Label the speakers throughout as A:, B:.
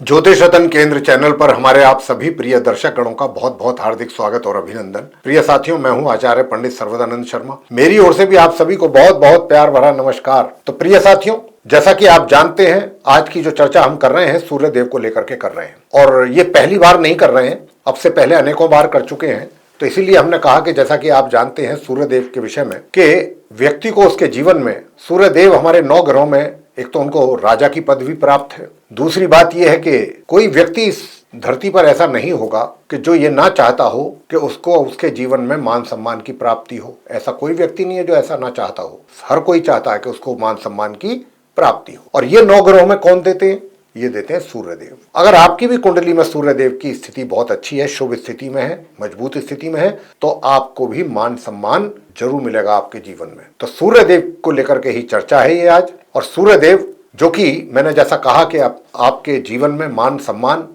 A: ज्योतिष रतन केंद्र चैनल पर हमारे आप सभी प्रिय दर्शक गणों का बहुत बहुत हार्दिक स्वागत और अभिनंदन। प्रिय साथियों, मैं हूं आचार्य पंडित सर्वदानंद शर्मा। मेरी ओर से भी आप सभी को बहुत बहुत प्यार भरा नमस्कार। तो प्रिय साथियों, जैसा कि आप जानते हैं, आज की जो चर्चा हम कर रहे हैं सूर्य देव को लेकर के कर रहे हैं, और ये पहली बार नहीं कर रहे हैं, अब से पहले अनेकों बार कर चुके हैं। तो इसीलिए हमने कहा कि जैसा कि आप जानते हैं सूर्य देव के विषय में कि व्यक्ति को उसके जीवन में सूर्य देव हमारे 9 ग्रहों में, एक तो उनको राजा की पदवी प्राप्त है, दूसरी बात यह है कि कोई व्यक्ति इस धरती पर ऐसा नहीं होगा कि जो ये ना चाहता हो कि उसको उसके जीवन में मान सम्मान की प्राप्ति हो। ऐसा कोई व्यक्ति नहीं है जो ऐसा ना चाहता हो। हर कोई चाहता है कि उसको मान सम्मान की प्राप्ति हो। और ये 9 ग्रहों में कौन देते हैं? ये देते हैं सूर्यदेव। अगर आपकी भी कुंडली में सूर्यदेव की स्थिति बहुत अच्छी है, शुभ स्थिति में है, मजबूत स्थिति में है, तो आपको भी मान सम्मान जरूर मिलेगा आपके जीवन में। तो सूर्यदेव को लेकर के ही चर्चा है ये आज। और सूर्यदेव, जो कि मैंने जैसा कहा कि आपके जीवन में मान सम्मान,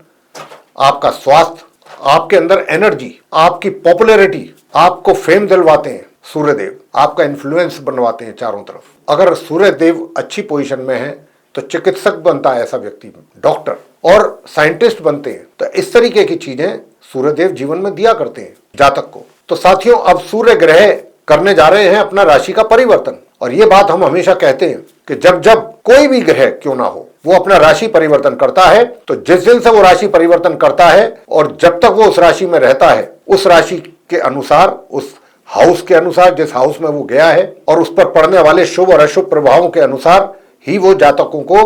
A: आपका स्वास्थ्य, आपके अंदर एनर्जी, आपकी पॉपुलैरिटी, आपको फेम दिलवाते हैं सूर्यदेव, आपका इन्फ्लुएंस बनवाते हैं चारों तरफ। अगर सूर्यदेव अच्छी पोजीशन में है तो चिकित्सक बनता है ऐसा व्यक्ति, डॉक्टर और साइंटिस्ट बनते हैं। तो इस तरीके की चीजें सूर्यदेव जीवन में दिया करते हैं जातक को। तो साथियों, अब सूर्य ग्रह करने जा रहे हैं अपना राशि का परिवर्तन। और ये बात हम हमेशा कहते हैं कि जब जब कोई भी ग्रह क्यों ना हो, वो अपना राशि परिवर्तन करता है, तो जिस दिन से वो राशि परिवर्तन करता है और जब तक वो उस राशि में रहता है, उस राशि के अनुसार, उस हाउस के अनुसार, जिस हाउस में वो गया है, और उस पर पड़ने वाले शुभ और अशुभ प्रभावों के अनुसार ही वो जातकों को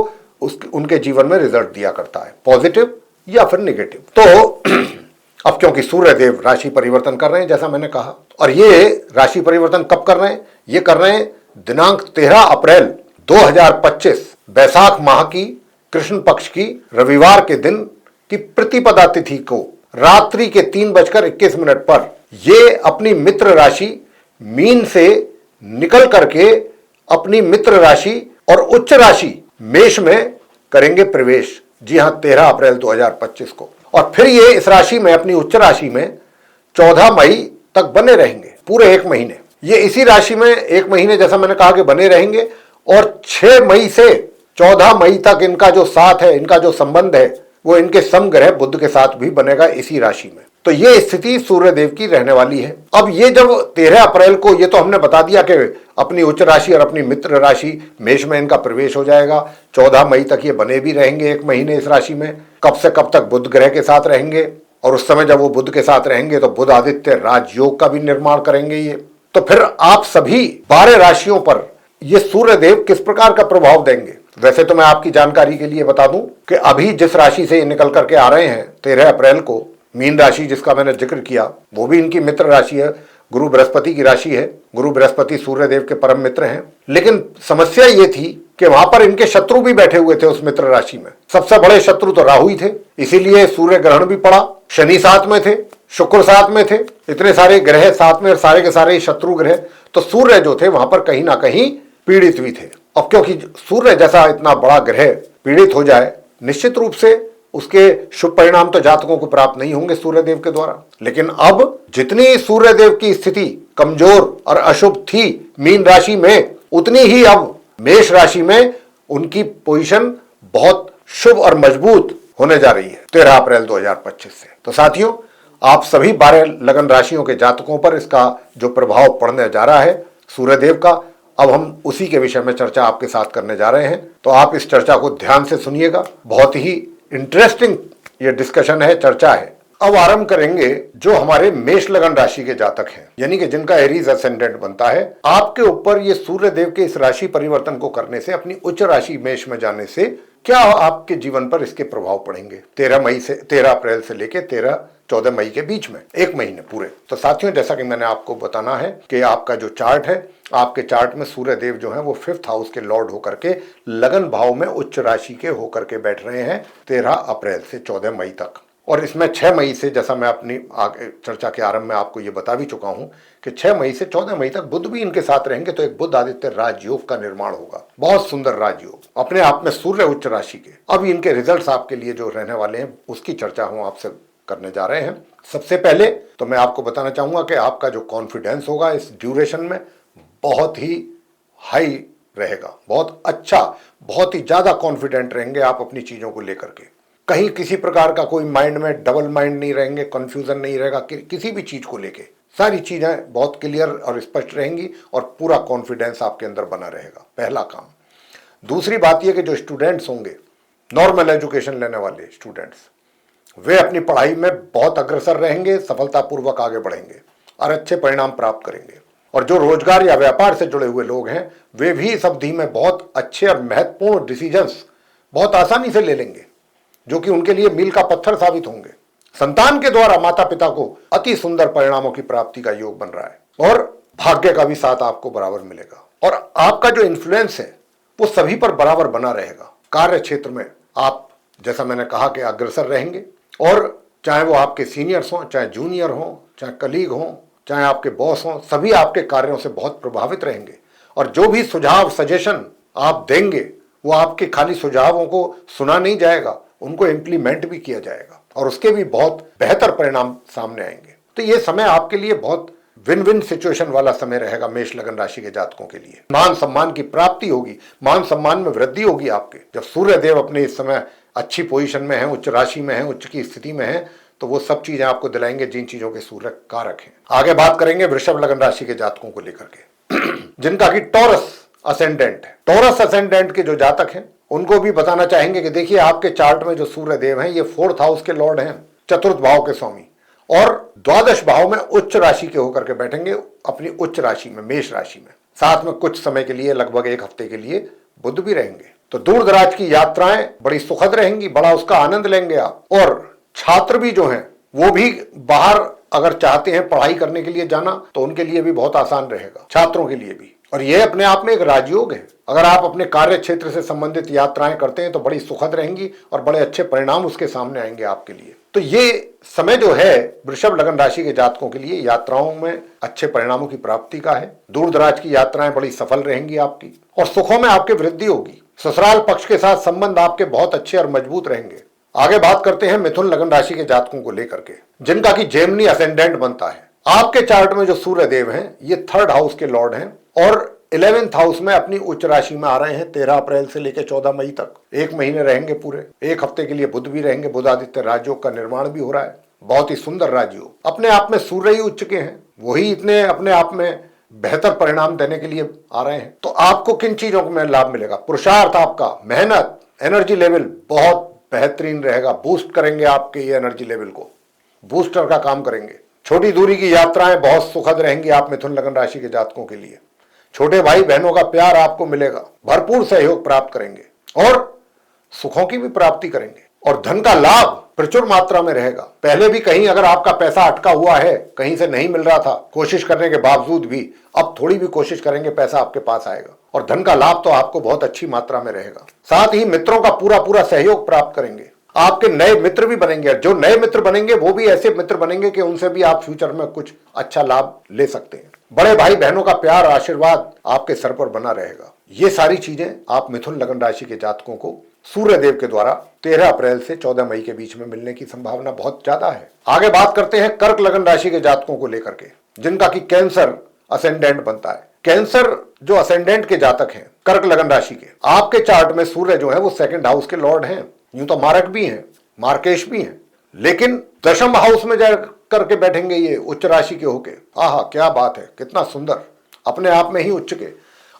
A: उनके जीवन में रिजल्ट दिया करता है, पॉजिटिव या फिर नेगेटिव। तो अब क्योंकि सूर्यदेव राशि परिवर्तन कर रहे हैं, जैसा मैंने कहा, और ये राशि परिवर्तन कब कर रहे हैं? ये कर रहे हैं दिनांक 13 अप्रैल 2025 बैसाख माह की कृष्ण पक्ष की रविवार के दिन की प्रतिपदा तिथि को रात्रि के 3:21 पर ये अपनी मित्र राशि मीन से निकल करके अपनी मित्र राशि और उच्च राशि मेष में करेंगे प्रवेश। जी हां, 13 अप्रैल 2025 को। और फिर ये इस राशि में, अपनी उच्च राशि में 14 मई तक बने रहेंगे, पूरे 1 महीने। ये इसी राशि में 1 महीने, जैसा मैंने कहा, कि बने रहेंगे। और 6 मई से 14 मई तक इनका जो साथ है, इनका जो संबंध है, वो इनके समग्रह बुध के साथ भी बनेगा इसी राशि में। तो ये स्थिति सूर्यदेव की रहने वाली है। अब ये जब 13 अप्रैल को, ये तो हमने बता दिया कि अपनी उच्च राशि और अपनी मित्र राशि मेष में इनका प्रवेश हो जाएगा। 14 मई तक ये बने भी रहेंगे 1 महीने इस राशि में। कब से कब तक बुध ग्रह के साथ रहेंगे, और उस समय जब वो बुध के साथ रहेंगे तो बुध आदित्य राजयोग का भी निर्माण करेंगे ये। तो फिर आप सभी 12 राशियों पर ये सूर्यदेव किस प्रकार का प्रभाव देंगे? वैसे तो मैं आपकी जानकारी के लिए बता दूं कि अभी जिस राशि से ये निकल करके आ रहे हैं 13 अप्रैल को, मीन राशि जिसका मैंने जिक्र किया, वो भी इनकी मित्र राशि है, गुरु बृहस्पति की राशि है। गुरु बृहस्पति सूर्यदेव के परम मित्र हैं। लेकिन समस्या ये थी कि वहां पर इनके शत्रु भी बैठे हुए थे उस मित्र राशि में। सबसे बड़े शत्रु तो राहु ही थे, इसीलिए सूर्य ग्रहण भी पड़ा। शनि साथ में थे, शुक्र साथ में थे, इतने सारे ग्रह साथ में, और सारे के सारे शत्रु ग्रह। तो सूर्य जो थे वहां पर कहीं ना कहीं पीड़ित भी थे। अब क्योंकि सूर्य जैसा इतना बड़ा ग्रह पीड़ित हो जाए, निश्चित रूप से उसके शुभ परिणाम तो जातकों को प्राप्त नहीं होंगे सूर्यदेव के द्वारा। लेकिन अब जितनी सूर्यदेव की स्थिति कमजोर और अशुभ थी मीन राशि में, उतनी ही अब मेष राशि में उनकी पोजीशन बहुत शुभ और मजबूत होने जा रही है 13 अप्रैल 2025 से। तो साथियों, आप सभी 12 लगन राशियों के जातकों पर इसका जो प्रभाव पड़ने जा रहा है सूर्यदेव का, अब हम उसी के विषय में चर्चा आपके साथ करने जा रहे हैं। तो आप इस चर्चा को ध्यान से सुनिएगा, बहुत ही इंटरेस्टिंग ये डिस्कशन है, चर्चा है। अब आरंभ करेंगे जो हमारे मेष लगन राशि के जातक हैं, यानी कि जिनका एरीज असेंडेंट बनता है। आपके ऊपर ये सूर्यदेव के इस राशि परिवर्तन को करने से, अपनी उच्च राशि मेष में जाने से क्या आपके जीवन पर इसके प्रभाव पड़ेंगे 13 अप्रैल से लेके 14 मई के बीच में, 1 महीने पूरे। तो साथियों, जैसा कि मैंने आपको बताना है कि आपका जो चार्ट है, आपके चार्ट में सूर्यदेव जो है वो 5th हाउस के लॉर्ड होकर के लगन भाव में उच्च राशि के होकर के बैठ रहे हैं 13 अप्रैल से 14 मई तक। और इसमें 6 मई से, जैसा मैं अपनी चर्चा के आरंभ में आपको ये बता भी चुका हूं कि 6 मई से 14 मई तक बुध भी इनके साथ रहेंगे। तो एक बुध आदित्य राजयोग का निर्माण होगा, बहुत सुंदर राजयोग, अपने आप में सूर्य उच्च राशि के। अब इनके रिजल्ट्स आपके लिए जो रहने वाले हैं उसकी चर्चा हम आपसे करने जा रहे हैं। सबसे पहले तो मैं आपको बताना चाहूंगा कि आपका जो कॉन्फिडेंस होगा इस ड्यूरेशन में बहुत ही हाई रहेगा, बहुत अच्छा, बहुत ही ज्यादा कॉन्फिडेंट रहेंगे आप अपनी चीजों को लेकर के। कहीं किसी प्रकार का कोई माइंड में डबल माइंड नहीं रहेंगे, कंफ्यूजन नहीं रहेगा किसी भी चीज को लेके। सारी चीजें बहुत क्लियर और स्पष्ट रहेंगी और पूरा कॉन्फिडेंस आपके अंदर बना रहेगा, पहला काम। दूसरी बात यह कि जो स्टूडेंट्स होंगे, नॉर्मल एजुकेशन लेने वाले स्टूडेंट्स, वे अपनी पढ़ाई में बहुत अग्रसर रहेंगे, सफलतापूर्वक आगे बढ़ेंगे और अच्छे परिणाम प्राप्त करेंगे। और जो रोजगार या व्यापार से जुड़े हुए लोग हैं, वे भी इस अवधि में बहुत अच्छे और महत्वपूर्ण डिसीजंस बहुत आसानी से ले लेंगे, जो कि उनके लिए मील का पत्थर साबित होंगे। संतान के द्वारा माता पिता को अति सुंदर परिणामों की प्राप्ति का योग बन रहा है और भाग्य का भी साथ आपको बराबर मिलेगा। और आपका जो इन्फ्लुएंस है वो सभी पर बराबर बना रहेगा। कार्य क्षेत्र में आप, जैसा मैंने कहा, कि अग्रसर रहेंगे, और चाहे वो आपके सीनियर्स हों, चाहे जूनियर हों, चाहे कलीग हों, चाहे आपके बॉस हों, सभी आपके कार्यों से बहुत प्रभावित रहेंगे। और जो भी सुझाव सजेशन आप देंगे वो आपके खाली सुझावों को सुना नहीं जाएगा, उनको इम्प्लीमेंट भी किया जाएगा और उसके भी बहुत बेहतर परिणाम सामने आएंगे। तो ये समय आपके लिए बहुत विन विन सिचुएशन वाला समय रहेगा मेष लगन राशि के जातकों के लिए। मान सम्मान की प्राप्ति होगी, मान सम्मान में वृद्धि होगी आपके। जब सूर्य देव अपने इस समय अच्छी पोजीशन में है, उच्च राशि में है, उच्च की स्थिति में है, तो वो सब चीजें आपको दिलाएंगे जिन चीजों के सूर्य कारक हैं। आगे बात करेंगे वृषभ लगन राशि के जातकों को लेकर के जिनका कि टॉरस असेंडेंट है। टॉरस असेंडेंट के जो जातक हैं उनको भी बताना चाहेंगे कि देखिए, आपके चार्ट में जो सूर्य देव हैं ये 4th हाउस के लॉर्ड हैं, चतुर्थ भाव के स्वामी, और द्वादश भाव में उच्च राशि के होकर के बैठेंगे, अपनी उच्च राशि में, मेष राशि में। साथ में कुछ समय के लिए, लगभग 1 हफ्ते के लिए बुध भी रहेंगे। तो दूर दराज की यात्राएं बड़ी सुखद रहेंगी, बड़ा उसका आनंद लेंगे आप। और छात्र भी जो हैं वो भी बाहर अगर चाहते हैं पढ़ाई करने के लिए जाना, तो उनके लिए भी बहुत आसान रहेगा, छात्रों के लिए भी। और यह अपने आप में एक राजयोग है। अगर आप अपने कार्य क्षेत्र से संबंधित यात्राएं करते हैं तो बड़ी सुखद रहेंगी और बड़े अच्छे परिणाम उसके सामने आएंगे आपके लिए। तो ये समय जो है वृषभ लगन राशि के जातकों के लिए यात्राओं में अच्छे परिणामों की प्राप्ति का है। दूर दराज की यात्राएं बड़ी सफल रहेंगी आपकी और सुखों में आपकी वृद्धि होगी। ससुराल पक्ष के साथ संबंध आपके बहुत अच्छे और मजबूत रहेंगे। आगे बात करते हैं मिथुन लगन राशि के जातकों को लेकर के, जिनका कि जेमिनी असेंडेंट बनता है। आपके चार्ट में जो सूर्य देव हैं ये 3rd हाउस के लॉर्ड हैं और 11th हाउस में अपनी उच्च राशि में आ रहे हैं 13 अप्रैल से लेकर 14 मई तक। 1 महीने रहेंगे पूरे। 1 हफ्ते के लिए बुध भी रहेंगे। बुध आदित्य राजयोग का निर्माण भी हो रहा है, बहुत ही सुंदर राजयोग। अपने आप में सूर्य ही उच्च के हैं, वही इतने अपने आप में बेहतर परिणाम देने के लिए आ रहे हैं। तो आपको किन चीजों में लाभ मिलेगा? पुरुषार्थ, आपका मेहनत, एनर्जी लेवल बहुत बेहतरीन रहेगा। बूस्ट करेंगे आपके ये एनर्जी लेवल को, बूस्टर का काम करेंगे। छोटी दूरी की यात्राएं बहुत सुखद रहेंगी आप मिथुन लगन राशि के जातकों के लिए। छोटे भाई बहनों का प्यार आपको मिलेगा, भरपूर सहयोग प्राप्त करेंगे और सुखों की भी प्राप्ति करेंगे। और धन का लाभ प्रचुर मात्रा में रहेगा। पहले भी कहीं अगर आपका पैसा अटका हुआ है, कहीं से नहीं मिल रहा था, कोशिश करने के बावजूद भी अब थोड़ी भी कोशिश करेंगे पैसा आपके पास आएगा और धन का लाभ तो आपको बहुत अच्छी मात्रा में रहेगा। साथ ही मित्रों का पूरा पूरा सहयोग प्राप्त करेंगे। आपके नए मित्र भी बनेंगे। जो नए मित्र बनेंगे वो भी ऐसे मित्र बनेंगे कि उनसे भी आप फ्यूचर में कुछ अच्छा लाभ ले सकते हैं। बड़े भाई बहनों का प्यार, आशीर्वाद आपके सर पर बना रहेगा। ये सारी चीजें आप मिथुन लगन राशि के जातकों को सूर्य देव के द्वारा 13 अप्रैल से 14 मई के बीच में मिलने की संभावना बहुत ज्यादा है। आगे बात करते हैं कर्क लगन राशि के जातकों को लेकर के, जिनका कि कैंसर असेंडेंट बनता है। कैंसर जो असेंडेंट के जातक हैं कर्क लगन राशि के, आपके चार्ट में सूर्य जो है वो 2nd हाउस के लॉर्ड हैं। यूं तो मारक भी हैं, मार्केश भी हैं, लेकिन 10th हाउस में जा करके बैठेंगे ये उच्च राशि के होके। आहा, क्या बात है, कितना सुंदर, अपने आप में ही उच्च के।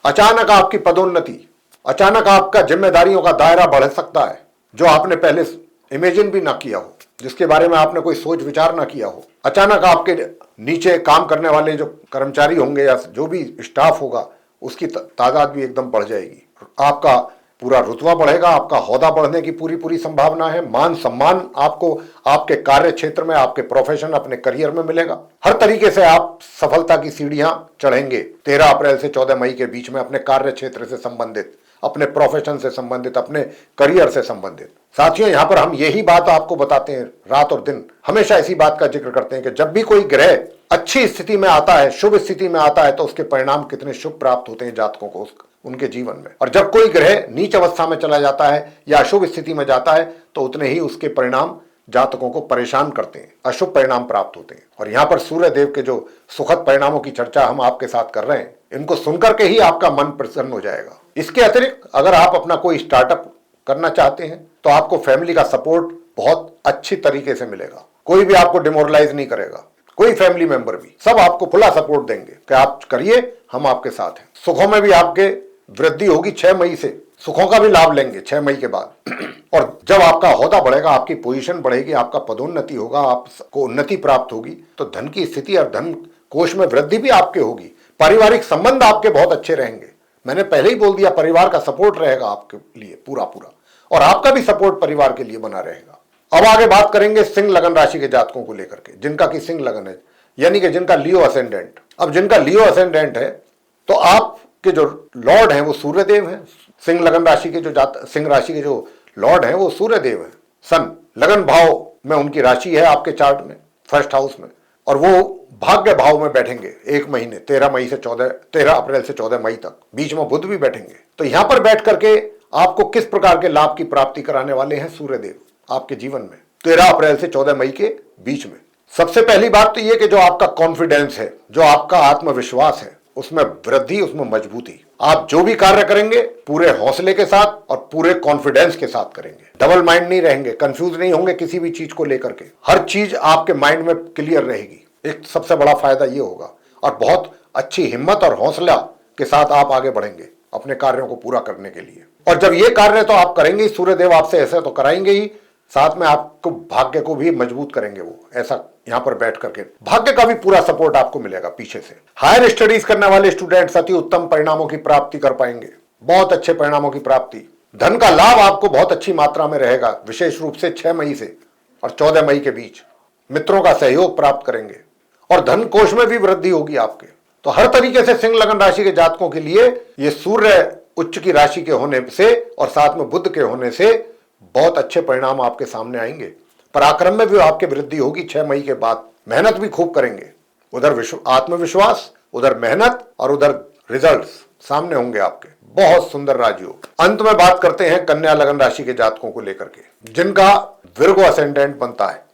A: अचानक आपकी पदोन्नति, अचानक आपका जिम्मेदारियों का दायरा बढ़ सकता है, जो आपने पहले इमेजिन भी ना किया हो, जिसके बारे में आपने कोई सोच विचार ना किया हो। अचानक आपके नीचे काम करने वाले जो कर्मचारी होंगे या जो भी स्टाफ होगा उसकी तादाद भी एकदम बढ़ जाएगी। आपका पूरा रुतबा बढ़ेगा, आपका ओहदा बढ़ने की पूरी पूरी संभावना है। मान सम्मान आपको आपके कार्य क्षेत्र में, आपके प्रोफेशन, अपने करियर में मिलेगा। हर तरीके से आप सफलता की सीढ़ियां चढ़ेंगे 13 अप्रैल से 14 मई के बीच में, अपने कार्य क्षेत्र से संबंधित, अपने प्रोफेशन से संबंधित, अपने करियर से संबंधित। साथियों, यहां पर हम यही बात आपको बताते हैं, रात और दिन हमेशा इसी बात का जिक्र करते हैं कि जब भी कोई ग्रह अच्छी स्थिति में आता है, शुभ स्थिति में आता है, तो उसके परिणाम कितने शुभ प्राप्त होते हैं जातकों को उनके जीवन में। और जब कोई ग्रह नीच अवस्था में चला जाता है या अशुभ स्थिति में जाता है, तो उतने ही उसके परिणाम जातकों को परेशान करते हैं, अशुभ परिणाम प्राप्त होते हैं। और यहाँ पर सूर्य देव के जो सुखद परिणामों की चर्चा हम आपके साथ कर रहे हैं, इनको सुनकर के ही आपका मन प्रसन्न हो जाएगा। इसके अतिरिक्त अगर आप अपना कोई स्टार्टअप करना चाहते हैं तो आपको फैमिली का सपोर्ट बहुत अच्छी तरीके से मिलेगा। कोई भी आपको डिमोरलाइज नहीं करेगा, कोई फैमिली मेंबर भी, सब आपको खुला सपोर्ट देंगे कि आप करिए, हम आपके साथ हैं। सुखों में भी आपके वृद्धि होगी 6 मई से, सुखों का भी लाभ लेंगे 6 मई के बाद। और जब आपका ओहदा बढ़ेगा, आपकी पोजीशन बढ़ेगी, आपका पदोन्नति होगा, आपको उन्नति प्राप्त होगी, तो धन की स्थिति और धन कोष में वृद्धि भी आपके होगी। पारिवारिक संबंध आपके बहुत अच्छे रहेंगे। मैंने पहले ही बोल दिया, परिवार का सपोर्ट रहेगा आपके लिए पूरा पूरा, और आपका भी सपोर्ट परिवार के लिए बना रहेगा। अब आगे बात करेंगे सिंह लगन राशि के जातकों को लेकर के, जिनका कि सिंह लगन है, यानी कि जिनका लियो असेंडेंट। अब जिनका लियो असेंडेंट है तो आपके जो लॉर्ड हैं वो सूर्यदेव हैं। सिंह लगन राशि के सिंह राशि के जो लॉर्ड हैं वो सूर्यदेव हैं। सन लगन भाव में उनकी राशि है आपके चार्ट में, फर्स्ट हाउस में, और वो भाग्य भाव में बैठेंगे 1 महीने, 13 अप्रैल से 14 मई तक। बीच में बुध भी बैठेंगे। तो यहां पर बैठ करके आपको किस प्रकार के लाभ की प्राप्ति कराने वाले हैं सूर्यदेव आपके जीवन में 13 अप्रैल से 14 मई के बीच में। सबसे पहली बात तो यह कि जो आपका कॉन्फिडेंस है, जो आपका आत्मविश्वास है, उसमें वृद्धि, उसमें मजबूती। आप जो भी कार्य करेंगे पूरे हौसले के साथ और पूरे कॉन्फिडेंस के साथ करेंगे। डबल माइंड नहीं रहेंगे, कंफ्यूज नहीं होंगे किसी भी चीज को लेकर के। हर चीज आपके माइंड में क्लियर रहेगी। एक सबसे बड़ा फायदा ये होगा। और बहुत अच्छी हिम्मत और हौसला के साथ आप आगे बढ़ेंगे अपने कार्यों को पूरा करने के लिए। और जब ये कार्य तो आप करेंगे ही, सूर्यदेव आपसे ऐसे तो कराएंगे ही, साथ में आपको भाग्य को भी मजबूत करेंगे वो, ऐसा यहां पर बैठ करके भाग्य का भी पूरा सपोर्ट आपको मिलेगा पीछे से। हायर स्टडीज करने वाले स्टूडेंट्स अति उत्तम परिणामों की प्राप्ति कर पाएंगे, बहुत अच्छे परिणामों की प्राप्ति। धन का लाभ आपको बहुत अच्छी मात्रा में रहेगा, विशेष रूप से 6 मई से और 14 मई के बीच। मित्रों का सहयोग प्राप्त करेंगे और धन कोष में भी वृद्धि होगी आपके। तो हर तरीके से सिंह लगन राशि के जातकों के लिए ये सूर्य उच्च की राशि के होने से और साथ में बुध के होने से बहुत अच्छे परिणाम आपके सामने आएंगे। पराक्रम में भी आपके वृद्धि होगी 6 मई के बाद। मेहनत भी खूब करेंगे, उधर आत्मविश्वास, उधर मेहनत और उधर रिजल्ट्स सामने होंगे आपके। बहुत सुंदर राजयोग। अंत में बात करते हैं कन्या लगन राशि के जातकों को लेकर के, जिनका विर्गो असेंडेंट बनता है।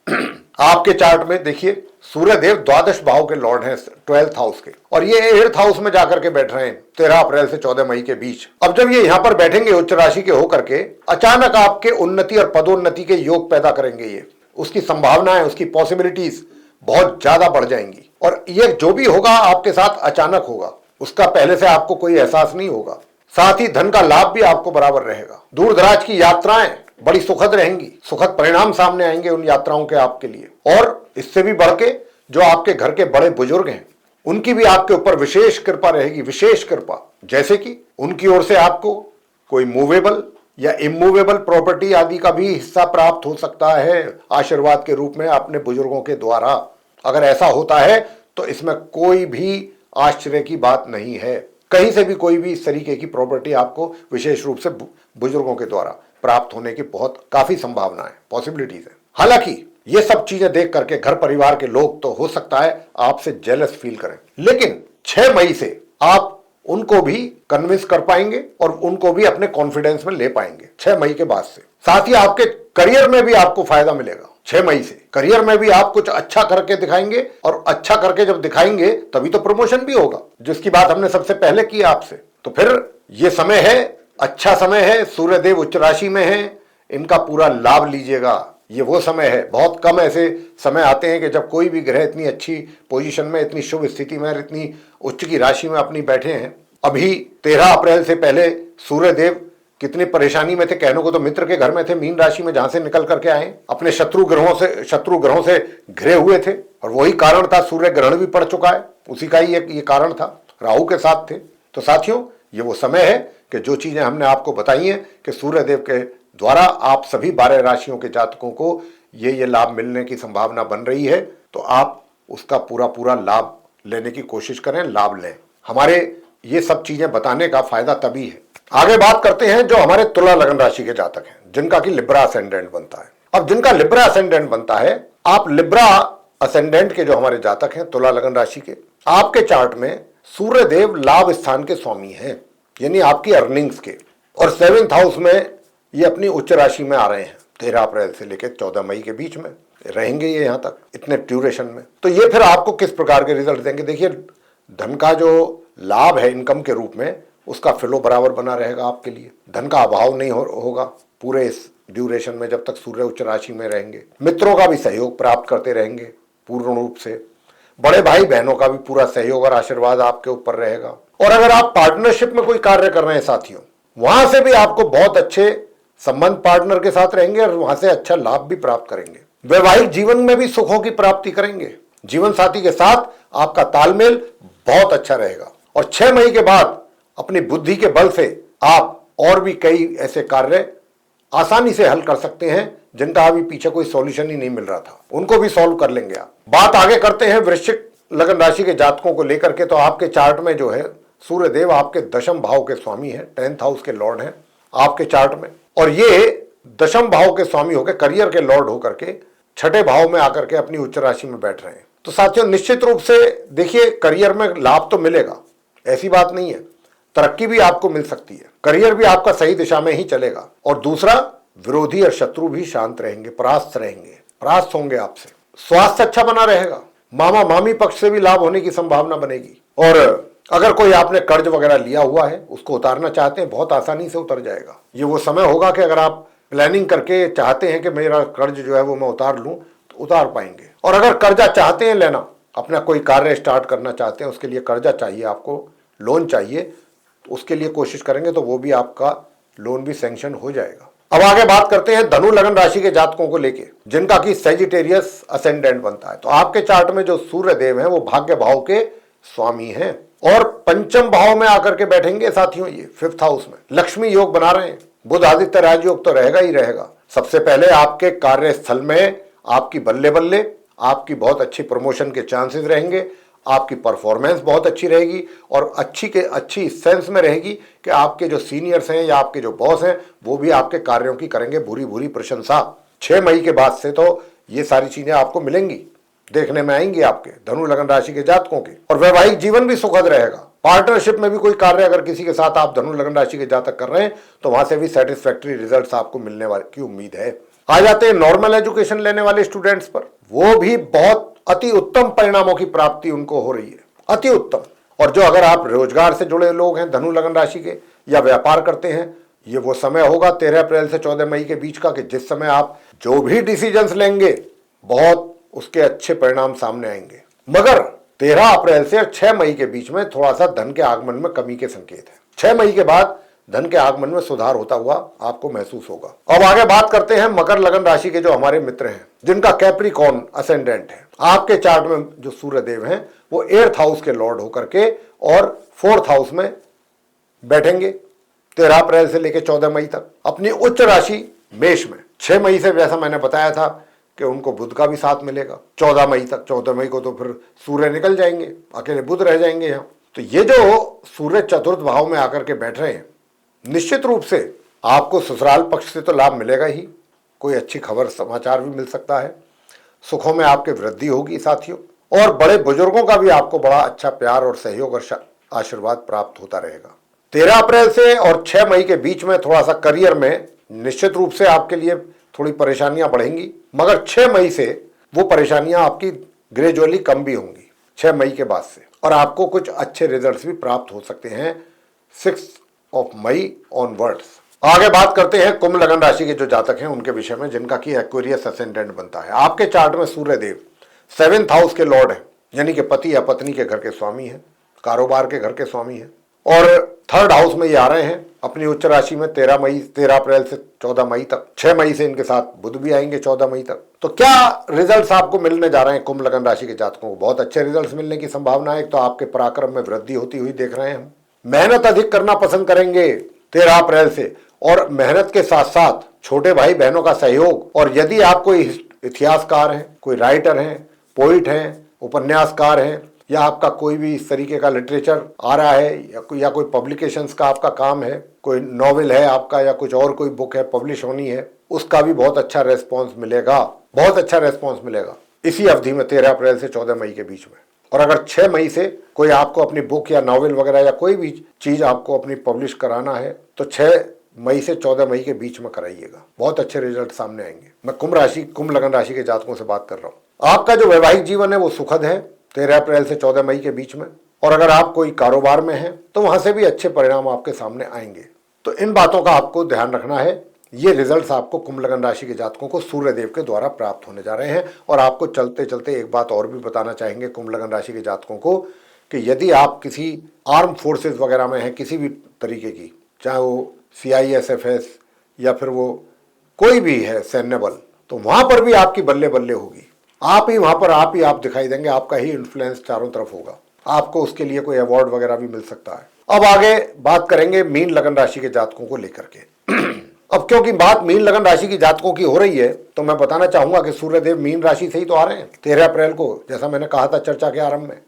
A: आपके चार्ट में देखिए सूर्यदेव द्वादश भाव के लॉर्ड हैं, 12th हाउस के, और ये 8th हाउस में जाकर के बैठ रहे हैं 13 अप्रैल से 14 मई के बीच। अब जब ये यहां पर बैठेंगे उच्च राशि के होकर के, अचानक आपके उन्नति और पदोन्नति के योग पैदा करेंगे। ये उसकी संभावनाएं, उसकी पॉसिबिलिटीज बहुत ज्यादा बढ़ जाएंगी। और ये जो भी होगा आपके साथ अचानक होगा, उसका पहले से आपको कोई एहसास नहीं होगा। साथ ही धन का लाभ भी आपको बराबर रहेगा। दूर दराज की यात्राएं बड़ी सुखद रहेंगी, सुखद परिणाम सामने आएंगे उन यात्राओं के आपके लिए। और इससे भी बढ़ के जो आपके घर के बड़े बुजुर्ग हैं, उनकी भी आपके ऊपर विशेष कृपा रहेगी, विशेष कृपा। जैसे कि उनकी ओर से आपको कोई मूवेबल या इमूवेबल प्रॉपर्टी आदि का भी हिस्सा प्राप्त हो सकता है आशीर्वाद के रूप में अपने बुजुर्गों के द्वारा। अगर ऐसा होता है तो इसमें कोई भी आश्चर्य की बात नहीं है। कहीं से भी कोई भी इस तरीके की प्रॉपर्टी आपको विशेष रूप से बुजुर्गों के द्वारा प्राप्त होने की बहुत काफी संभावना है, पॉसिबिलिटीज है। हालांकि ये सब चीजें देख करके घर परिवार के लोग तो हो सकता है आपसे जेलस फील करें, लेकिन 6 मई से आप उनको भी कन्विंस कर पाएंगे और उनको भी अपने कॉन्फिडेंस में ले पाएंगे 6 मई के बाद से। साथ ही आपके करियर में भी आपको फायदा मिलेगा 6 मई से। करियर में भी आप कुछ अच्छा करके दिखाएंगे, और अच्छा करके जब दिखाएंगे तभी तो प्रमोशन भी होगा, जिसकी बात हमने सबसे पहले की आपसे। तो फिर ये समय है, अच्छा समय है, सूर्यदेव उच्च राशि में है, इनका पूरा लाभ लीजिएगा। ये वो समय है, बहुत कम ऐसे समय आते हैं कि जब कोई भी ग्रह इतनी अच्छी पोजीशन में, इतनी शुभ स्थिति में, इतनी उच्च की राशि में अपनी बैठे हैं। अभी 13 अप्रैल से पहले सूर्यदेव कितनी परेशानी में थे, कहने को तो मित्र के घर में थे, मीन राशि में, जहां से निकल करके आए, अपने शत्रु ग्रहों से घिरे हुए थे। और वही कारण था, सूर्य ग्रहण भी पड़ चुका है, उसी का ही ये कारण था, राहु के साथ थे। तो साथियों, ये वो समय है कि जो चीजें हमने आपको बताई हैं कि सूर्यदेव के द्वारा आप सभी 12 राशियों के जातकों को ये लाभ मिलने की संभावना बन रही है, तो आप उसका पूरा लाभ लेने की कोशिश करें, लाभ लें। हमारे ये सब चीजें बताने का फायदा तभी है। आगे बात करते हैं जो हमारे तुला लगन राशि के जातक हैं, जिनका कि लिब्रा असेंडेंट बनता है। अब जिनका लिब्रा असेंडेंट बनता है, आप लिब्रा असेंडेंट के जो हमारे जातक हैं तुला लगन राशि के, आपके चार्ट में सूर्यदेव लाभ स्थान के स्वामी हैं, यानी आपकी अर्निंग्स के, और 7th हाउस में ये अपनी उच्च राशि में आ रहे हैं 13 अप्रैल से लेकर 14 मई के बीच में रहेंगे ये यहां तक, इतने ड्यूरेशन में। तो ये फिर आपको किस प्रकार के रिजल्ट देंगे? देखिए, धन का जो लाभ है इनकम के रूप में, उसका फ्लो बराबर बना रहेगा आपके लिए, धन का अभाव नहीं होगा, पूरे इस ड्यूरेशन में जब तक सूर्य उच्च राशि में रहेंगे। मित्रों का भी सहयोग प्राप्त करते रहेंगे पूर्ण रूप से। बड़े भाई बहनों का भी पूरा सहयोग और आशीर्वाद आपके ऊपर रहेगा। और अगर आप पार्टनरशिप में कोई कार्य कर रहे हैं साथियों, वहां से भी आपको बहुत अच्छे संबंध पार्टनर के साथ रहेंगे और वहां से अच्छा लाभ भी प्राप्त करेंगे। वैवाहिक जीवन में भी सुखों की प्राप्ति करेंगे। जीवन साथी के साथ आपका तालमेल बहुत अच्छा रहेगा। और 6 मई के बाद अपनी बुद्धि के बल से आप और भी कई ऐसे कार्य आसानी से हल कर सकते हैं जिनका अभी पीछे कोई सॉल्यूशन ही नहीं मिल रहा था, उनको भी सॉल्व कर लेंगे आप। बात आगे करते हैं वृश्चिक लगन राशि के जातकों को लेकर के। तो आपके चार्ट में जो है सूर्य देव आपके दशम भाव के स्वामी है, 10th हाउस के लॉर्ड हैं आपके चार्ट में। और ये दशम भाव के स्वामी होकर, करियर के लॉर्ड होकर के 6ठे भाव में आकर के अपनी उच्च राशि में बैठ रहे हैं। तो साथियों निश्चित रूप से देखिए, करियर में लाभ तो मिलेगा, ऐसी बात नहीं है, तरक्की भी आपको मिल सकती है, करियर भी आपका सही दिशा में ही चलेगा। और दूसरा, विरोधी और शत्रु भी शांत रहेंगे, परास्त रहेंगे, परास्त होंगे आपसे। स्वास्थ्य अच्छा बना रहेगा, मामा मामी पक्ष से भी लाभ होने की संभावना बनेगी। और अगर कोई आपने कर्ज वगैरह लिया हुआ है उसको उतारना चाहते हैं, बहुत आसानी से उतर जाएगा। ये वो समय होगा कि अगर आप प्लानिंग करके चाहते हैं कि मेरा कर्ज जो है वो मैं उतार लूं, तो उतार पाएंगे। और अगर कर्जा चाहते हैं लेना, अपना कोई कार्य स्टार्ट करना चाहते हैं, उसके लिए कर्जा चाहिए, आपको लोन चाहिए, तो उसके लिए कोशिश करेंगे तो वो भी आपका लोन भी सैंक्शन हो जाएगा। अब आगे बात करते हैं धनु लगन राशि के जातकों को लेके, जिनका कि सेजिटेरियस असेंडेंट बनता है। तो आपके चार्ट में जो सूर्य देव हैं वो भाग्य भाव के स्वामी हैं और पंचम भाव में आकर के बैठेंगे साथियों, ये 5th हाउस में लक्ष्मी योग बना रहे हैं। बुध आदित्य राजयोग तो रहेगा ही रहेगा। सबसे पहले आपके कार्यस्थल में आपकी बल्ले बल्ले आपकी बहुत अच्छी प्रमोशन के चांसेस रहेंगे, आपकी परफॉर्मेंस बहुत अच्छी रहेगी और अच्छी सेंस में रहेगी कि आपके जो सीनियर्स हैं या आपके जो बॉस हैं वो भी आपके कार्यों की करेंगे भूरी भूरी प्रशंसा। 6 मई के बाद से तो ये सारी चीजें आपको मिलेंगी, देखने में आएंगी आपके धनु लगन राशि के जातकों के। और वैवाहिक जीवन भी सुखद रहेगा। पार्टनरशिप में भी कोई कार्य अगर किसी के साथ आप धनु लगन राशि के जातक कर रहे हैं तो वहां से भी सेटिस्फैक्टरी रिजल्ट्स आपको मिलने वाले की उम्मीद है। आ जाते हैं नॉर्मल एजुकेशन लेने वाले स्टूडेंट्स पर, वो भी बहुत अति उत्तम परिणामों की प्राप्ति उनको हो रही है, अति उत्तम। और जो अगर आप रोजगार से जुड़े लोग हैं धनु लगन राशि के या व्यापार करते हैं, ये वो समय होगा 13 अप्रैल से 14 मई के बीच का कि जिस समय आप जो भी डिसीजंस लेंगे बहुत उसके अच्छे परिणाम सामने आएंगे। मगर 13 अप्रैल से 6 मई के बीच में थोड़ा सा धन के आगमन में कमी के संकेत है। 6 मई के बाद धन के आगमन में सुधार होता हुआ आपको महसूस होगा। अब आगे बात करते हैं मकर लगन राशि के जो हमारे मित्र हैं जिनका कैप्रिकॉर्न असेंडेंट है। आपके चार्ट में जो सूर्य देव हैं वो 8th हाउस के लॉर्ड होकर के और 4th हाउस में बैठेंगे 13 अप्रैल से लेकर 14 मई तक अपनी उच्च राशि मेष में। 6 मई से जैसा मैंने बताया था कि उनको बुध का भी साथ मिलेगा 14 मई तक। 14 मई को तो फिर सूर्य निकल जाएंगे, अकेले बुध रह जाएंगे यहाँ। तो ये जो सूर्य चतुर्थ भाव में आकर के बैठ रहे हैं, निश्चित रूप से आपको ससुराल पक्ष से तो लाभ मिलेगा ही, कोई अच्छी खबर समाचार भी मिल सकता है, सुखों में आपके वृद्धि होगी साथियों। और बड़े बुजुर्गों का भी आपको बड़ा अच्छा प्यार और सहयोग और आशीर्वाद प्राप्त होता रहेगा। 13 अप्रैल से और 6 मई के बीच में थोड़ा सा करियर में निश्चित रूप से आपके लिए थोड़ी परेशानियां बढ़ेंगी, मगर 6 मई से वो परेशानियां आपकी ग्रेजुअली कम भी होंगी 6 मई के बाद से, और आपको कुछ अच्छे रिजल्ट्स भी प्राप्त हो सकते हैं 6 मई ऑनवर्ड्स। आगे बात करते हैं कुंभ लगन राशि के जो जातक हैं उनके विषय में, जिनका कि एक्वेरियस असेंडेंट बनता है। आपके चार्ट में सूर्य देव 7th हाउस के लॉर्ड हैं, यानी कि पति या पत्नी के घर के स्वामी हैं, कारोबार के घर के स्वामी हैं। और 3rd हाउस में ये आ रहे हैं अपनी उच्च राशि में 13 अप्रैल से 14 मई तक। 6 मई से इनके साथ बुध भी आएंगे 14 मई तक। तो क्या रिजल्ट्स आपको मिलने जा रहे हैं कुंभ लगन राशि के जातकों को? बहुत अच्छे रिजल्ट्स मिलने की संभावना है। तो आपके पराक्रम में वृद्धि होती हुई देख रहे हैं हम। मेहनत अधिक करना पसंद करेंगे 13 अप्रैल से, और मेहनत के साथ साथ छोटे भाई बहनों का सहयोग। और यदि आप कोई इतिहासकार हैं, कोई राइटर हैं, पोइट हैं, उपन्यासकार हैं, या आपका कोई भी इस तरीके का लिटरेचर आ रहा है या कोई पब्लिकेशंस का आपका काम है, कोई नॉवेल है आपका या कुछ और कोई बुक है पब्लिश होनी है, उसका भी बहुत अच्छा रेस्पॉन्स मिलेगा, बहुत अच्छा रेस्पॉन्स मिलेगा इसी अवधि में 13 अप्रैल से 14 मई के बीच में। और अगर 6 मई से कोई आपको अपनी बुक या नॉवेल वगैरह या कोई भी चीज आपको अपनी पब्लिश कराना है तो 6 मई से 14 मई के बीच में कराइएगा, बहुत अच्छे रिजल्ट सामने आएंगे। मैं कुंभ लगन राशि के जातकों से बात कर रहा हूँ। आपका जो वैवाहिक जीवन है वो सुखद है 13 अप्रैल से 14 मई के बीच में। और अगर आप कोई कारोबार में हैं तो वहां से भी अच्छे परिणाम आपके सामने आएंगे। तो इन बातों का आपको ध्यान रखना है ये रिजल्ट्स आपको कुंभ लगन राशि के जातकों को सूर्यदेव के द्वारा प्राप्त होने जा रहे हैं। और आपको चलते चलते एक बात और भी बताना चाहेंगे कुंभ लगन राशि के जातकों को कि यदि आप किसी आर्म फोर्सेस वगैरह में हैं, किसी भी तरीके की, चाहे वो CISFS या फिर वो कोई भी है सैन्य बल, तो वहां पर भी आपकी बल्ले बल्ले होगी। आप ही वहां पर आप दिखाई देंगे, आपका ही इन्फ्लुएंस चारों तरफ होगा। आपको उसके लिए कोई अवार्ड वगैरह भी मिल सकता है। अब आगे बात करेंगे मीन लगन राशि के जातकों को लेकर के। अब क्योंकि बात मीन लगन राशि की जातकों की हो रही है, तो मैं बताना चाहूंगा कि सूर्यदेव मीन राशि से ही तो आ रहे हैं 13 अप्रैल को, जैसा मैंने कहा था चर्चा के आरंभ में,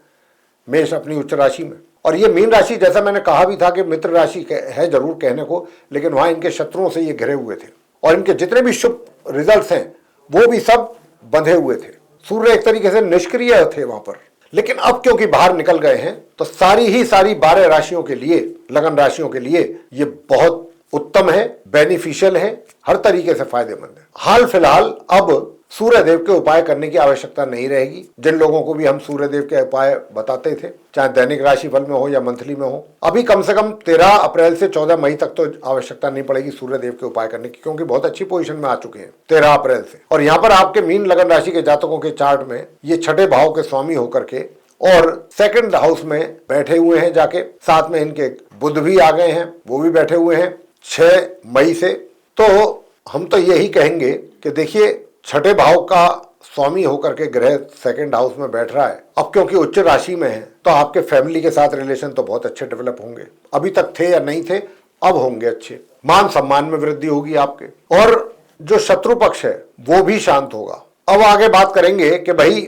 A: मेष अपनी उच्च राशि में। और ये मीन राशि, जैसा मैंने कहा भी था कि मित्र राशि है जरूर कहने को, लेकिन वहां इनके शत्रुओं से ये घिरे हुए थे और इनके जितने भी शुभ रिजल्ट्स हैं वो भी सब बंधे हुए थे। सूर्य एक तरीके से निष्क्रिय थे वहां पर। लेकिन अब क्योंकि बाहर निकल गए हैं, तो सारी 12 राशियों के लिए, लगन राशियों के लिए ये बहुत उत्तम है, बेनिफिशियल है, हर तरीके से फायदेमंद है। हाल फिलहाल अब सूर्यदेव के उपाय करने की आवश्यकता नहीं रहेगी। जिन लोगों को भी हम सूर्यदेव के उपाय बताते थे, चाहे दैनिक राशिफल में हो या मंथली में हो, अभी कम से कम 13 अप्रैल से 14 मई तक तो आवश्यकता नहीं पड़ेगी सूर्यदेव के उपाय करने की, क्योंकि बहुत अच्छी पोजीशन में आ चुके हैं 13 अप्रैल से। और यहाँ पर आपके मीन लगन राशि के जातकों के चार्ट में ये छठे भाव के स्वामी होकर के और सेकंड हाउस में बैठे हुए हैं जाके। साथ में इनके बुध भी आ गए हैं, वो भी बैठे हुए हैं 6 मई से। तो हम तो यही कहेंगे कि देखिए, छठे भाव का स्वामी होकर के ग्रह सेकंड हाउस में बैठ रहा है। अब क्योंकि उच्च राशि में है, तो आपके फैमिली के साथ रिलेशन तो बहुत अच्छे डेवलप होंगे। अभी तक थे या नहीं थे, अब होंगे अच्छे। मान सम्मान में वृद्धि होगी आपके, और जो शत्रु पक्ष है वो भी शांत होगा। अब आगे बात करेंगे कि भाई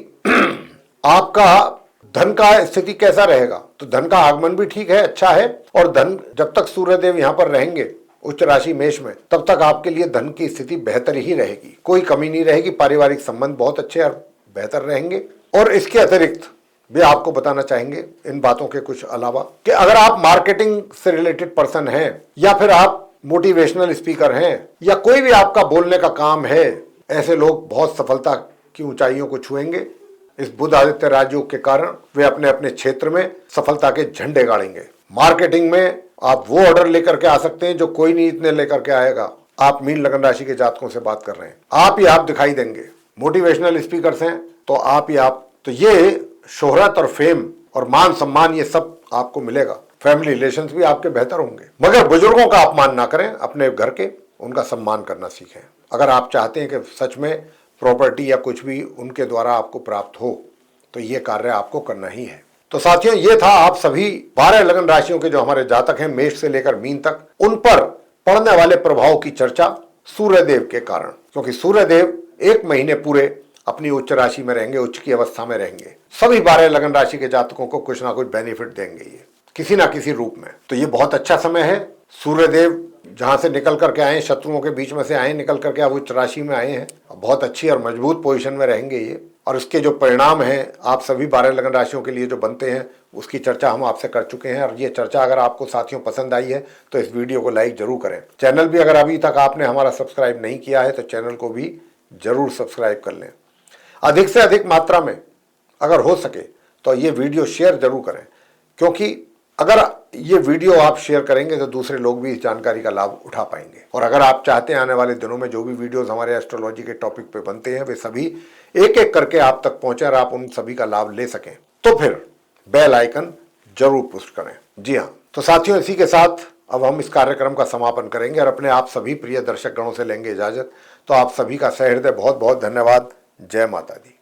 A: आपका धन का स्थिति कैसा रहेगा। तो धन का आगमन भी ठीक है, अच्छा है। और धन, जब तक सूर्यदेव यहाँ पर रहेंगे उच्च राशि मेष में, तब तक आपके लिए धन की स्थिति बेहतर ही रहेगी, कोई कमी नहीं रहेगी। पारिवारिक संबंध बहुत अच्छे और बेहतर रहेंगे। और इसके अतिरिक्त भी आपको बताना चाहेंगे इन बातों के कुछ अलावा कि अगर आप मार्केटिंग से रिलेटेड पर्सन हैं, या फिर आप मोटिवेशनल स्पीकर हैं, या कोई भी आपका बोलने का काम है, ऐसे लोग बहुत सफलता की ऊंचाइयों को छुएंगे। इस बुध आदित्य राजयोग के कारण वे अपने अपने क्षेत्र में सफलता के झंडे गाड़ेंगे। मार्केटिंग में आप वो ऑर्डर लेकर के आ सकते हैं जो कोई नहीं इतने लेकर के आएगा। आप मीन लगन राशि के जातकों से बात कर रहे हैं, आप ही आप दिखाई देंगे। मोटिवेशनल स्पीकर्स हैं तो आप ही आप। तो ये शोहरत और फेम और मान सम्मान, ये सब आपको मिलेगा। फैमिली रिलेशंस भी आपके बेहतर होंगे। मगर बुजुर्गों का अपमान ना करें, अपने घर के, उनका सम्मान करना सीखें। अगर आप चाहते हैं कि सच में प्रॉपर्टी या कुछ भी उनके द्वारा आपको प्राप्त हो, तो ये कार्य आपको करना ही है। तो साथियों, ये था आप सभी 12 लगन राशियों के जो हमारे जातक हैं, मेष से लेकर मीन तक, उन पर पड़ने वाले प्रभाव की चर्चा सूर्यदेव के कारण। क्योंकि सूर्यदेव 1 महीने पूरे अपनी उच्च राशि में रहेंगे, उच्च की अवस्था में रहेंगे। सभी 12 लगन राशि के जातकों को कुछ ना कुछ बेनिफिट देंगे ये, किसी ना किसी रूप में। तो ये बहुत अच्छा समय है। सूर्यदेव जहां से निकल करके आए, शत्रुओं के बीच में से आए, निकल करके अब उच्च राशि में आए हैं, बहुत अच्छी और मजबूत पोजीशन में रहेंगे ये। और इसके जो परिणाम हैं आप सभी 12 लगन राशियों के लिए जो बनते हैं, उसकी चर्चा हम आपसे कर चुके हैं। और ये चर्चा अगर आपको साथियों पसंद आई है तो इस वीडियो को लाइक जरूर करें। चैनल भी अगर अभी तक आपने हमारा सब्सक्राइब नहीं किया है तो चैनल को भी जरूर सब्सक्राइब कर लें। अधिक से अधिक मात्रा में अगर हो सके तो ये वीडियो शेयर जरूर करें, क्योंकि अगर ये वीडियो आप शेयर करेंगे तो दूसरे लोग भी इस जानकारी का लाभ उठा पाएंगे। और अगर आप चाहते हैं आने वाले दिनों में जो भी वीडियोस हमारे एस्ट्रोलॉजी के टॉपिक पे बनते हैं, वे सभी एक एक करके आप तक पहुंचे और आप उन सभी का लाभ ले सकें, तो फिर बेल आइकन जरूर पुश करें। जी हाँ, तो साथियों, इसी के साथ अब हम इस कार्यक्रम का समापन करेंगे और अपने आप सभी प्रिय दर्शक गणों से लेंगे इजाजत। तो आप सभी का सहृदय बहुत बहुत धन्यवाद। जय माता दी।